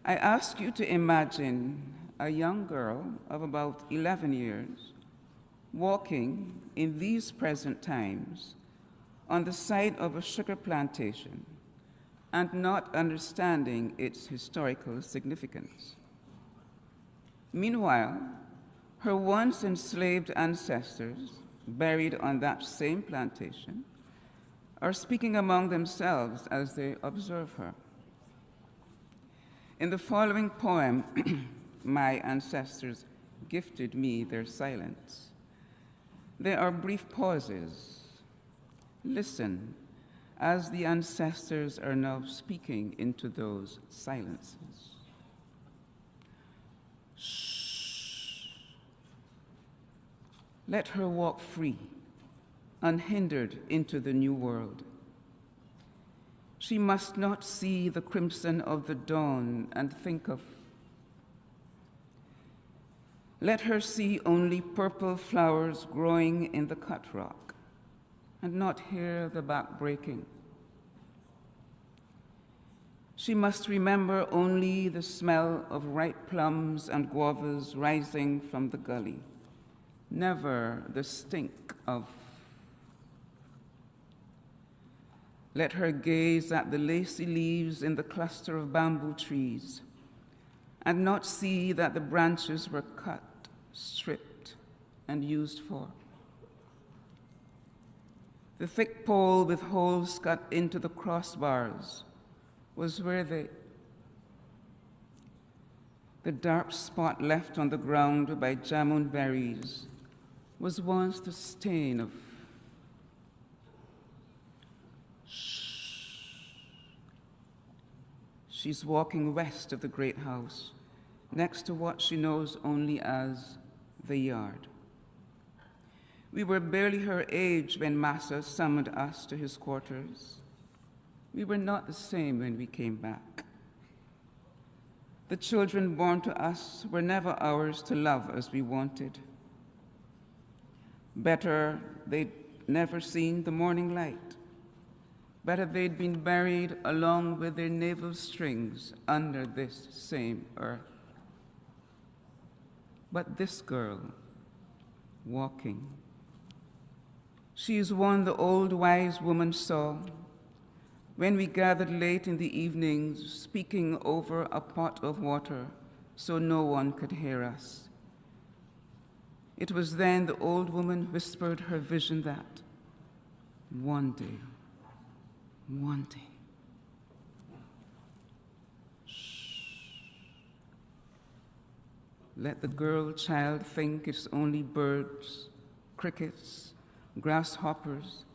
I ask you to imagine a young girl of about 11 years walking in these present times on the site of a sugar plantation and not understanding its historical significance. Meanwhile, her once enslaved ancestors, buried on that same plantation, are speaking among themselves as they observe her. In the following poem, my ancestors gifted me their silence. There are brief pauses. Listen as the ancestors are now speaking into those silences. Shh. Let her walk free, unhindered into the new world. She must not see the crimson of the dawn and think of. Let her see only purple flowers growing in the cut rock and not hear the back breaking. She must remember only the smell of ripe plums and guavas rising from the gully, never the stink of. Let her gaze at the lacy leaves in the cluster of bamboo trees and not see that the branches were cut, stripped, and used for. The thick pole with holes cut into the crossbars was where the dark spot left on the ground by jamun berries was once the stain of. She's walking west of the great house, next to what she knows only as the yard. We were barely her age when Massa summoned us to his quarters. We were not the same when we came back. The children born to us were never ours to love as we wanted. Better they'd never seen the morning light. Better they'd been buried along with their navel strings under this same earth. But this girl, walking, she is one the old wise woman saw when we gathered late in the evenings, speaking over a pot of water so no one could hear us. It was then the old woman whispered her vision that one day, let the girl child think it's only birds, crickets, grasshoppers.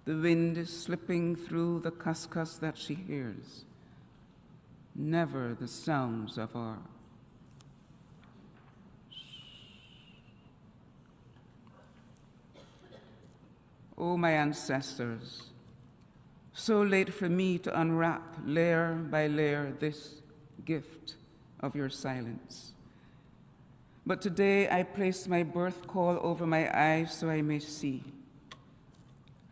The wind is slipping through the cuscus that she hears. Never the sounds of our. Oh, my ancestors, so late for me to unwrap layer by layer this gift of your silence. But today I place my birth call over my eyes so I may see,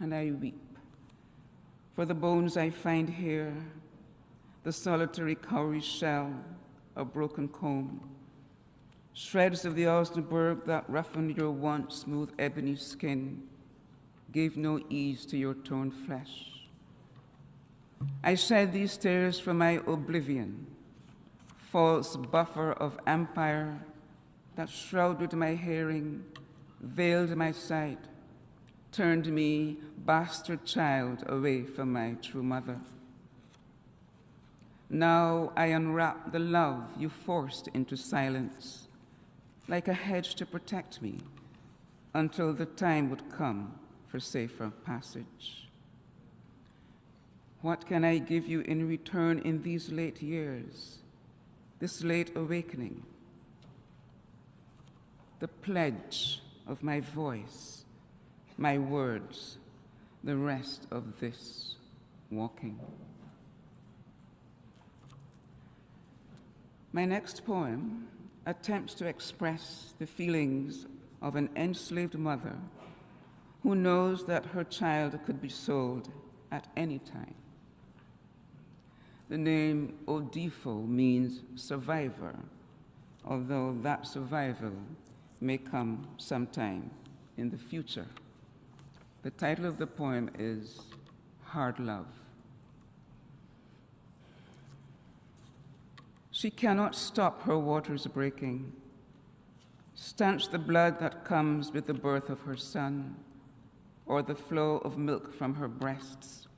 and I weep for the bones I find here, the solitary cowrie shell, a broken comb, shreds of the Osnaburg that roughened your once smooth ebony skin, gave no ease to your torn flesh. I shed these tears from my oblivion, false buffer of empire that shrouded my hearing, veiled my sight, turned me, bastard child, away from my true mother. Now I unwrap the love you forced into silence, like a hedge to protect me, until the time would come for safer passage. What can I give you in return in these late years, this late awakening? The pledge of my voice, my words, the rest of this walking. My next poem attempts to express the feelings of an enslaved mother who knows that her child could be sold at any time. The name Odifo means survivor, although that survival may come sometime in the future. The title of the poem is Hard Love. She cannot stop her waters breaking, stanch the blood that comes with the birth of her son, or the flow of milk from her breasts.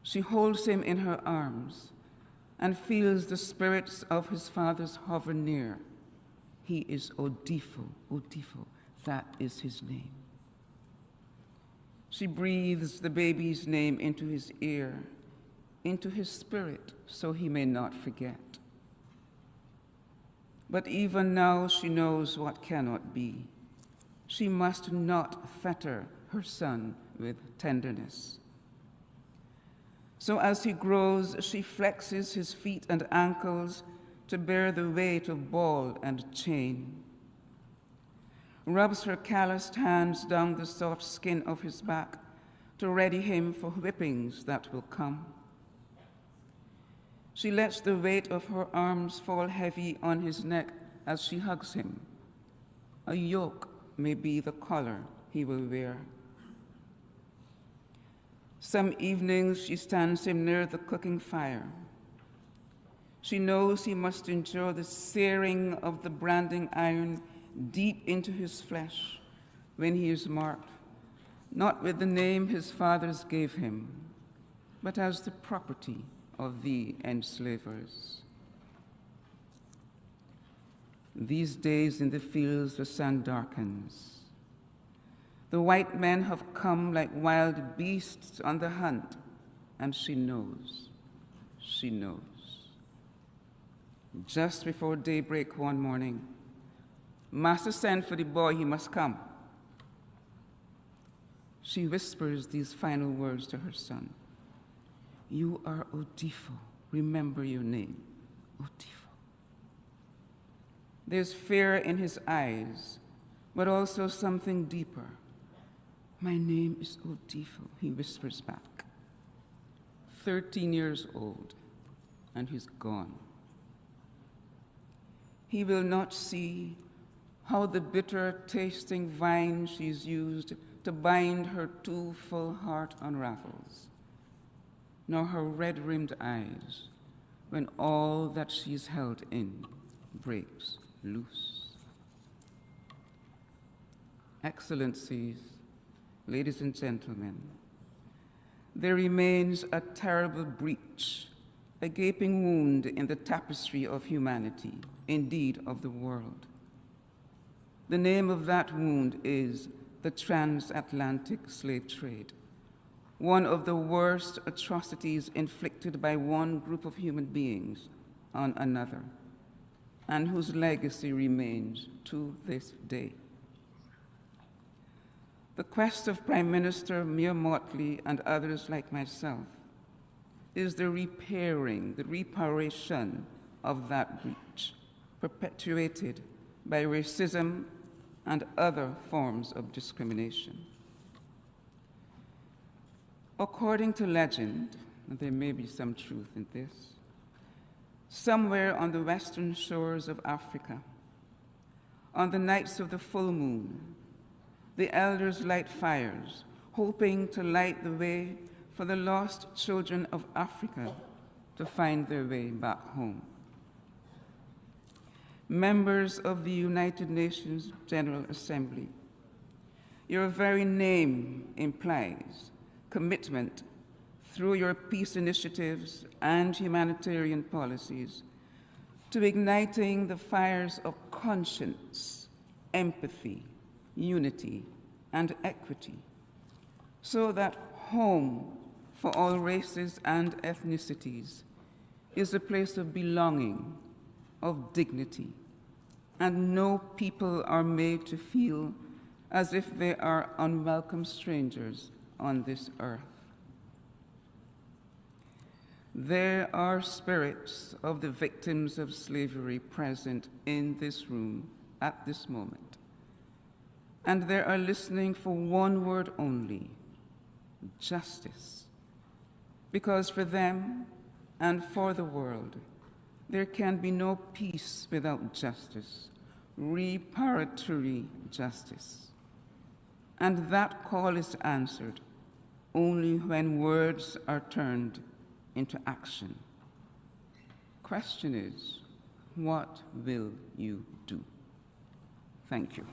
She holds him in her arms and feels the spirits of his fathers hover near. He is Odifo, Odifo, that is his name. She breathes the baby's name into his ear, into his spirit, so he may not forget. But even now she knows what cannot be. She must not fetter her son with tenderness. So as he grows, she flexes his feet and ankles to bear the weight of ball and chain, rubs her calloused hands down the soft skin of his back to ready him for whippings that will come. She lets the weight of her arms fall heavy on his neck as she hugs him. A yoke may be the collar he will wear. Some evenings she stands him near the cooking fire. She knows he must endure the searing of the branding iron deep into his flesh when he is marked, not with the name his fathers gave him, but as the property of the enslavers. These days in the fields the sun darkens. The white men have come like wild beasts on the hunt, and she knows, she knows. Just before daybreak one morning, Master sent for the boy, he must come. She whispers these final words to her son. You are Odifo, remember your name, Odifo. There's fear in his eyes, but also something deeper. My name is Odifo, he whispers back. 13 years old, and he's gone. He will not see how the bitter tasting vine she's used to bind her too full heart unravels, nor her red-rimmed eyes when all that she's held in breaks loose. Excellencies, ladies and gentlemen, there remains a terrible breach, a gaping wound in the tapestry of humanity, indeed of the world. The name of that wound is the transatlantic slave trade, one of the worst atrocities inflicted by one group of human beings on another, and whose legacy remains to this day. The quest of Prime Minister Mia Mottley and others like myself is the reparation of that breach, perpetuated by racism and other forms of discrimination. According to legend, and there may be some truth in this, somewhere on the western shores of Africa, on the nights of the full moon, the elders light fires, hoping to light the way for the lost children of Africa to find their way back home. Members of the United Nations General Assembly, your very name implies commitment through your peace initiatives and humanitarian policies to igniting the fires of conscience, empathy, unity, and equity, so that home for all races and ethnicities is a place of belonging, of dignity, and no people are made to feel as if they are unwelcome strangers on this earth. There are spirits of the victims of slavery present in this room at this moment, and they are listening for one word only: justice. Because for them, and for the world. There can be no peace without justice, reparatory justice. And that call is answered only when words are turned into action. Question is, what will you do? Thank you.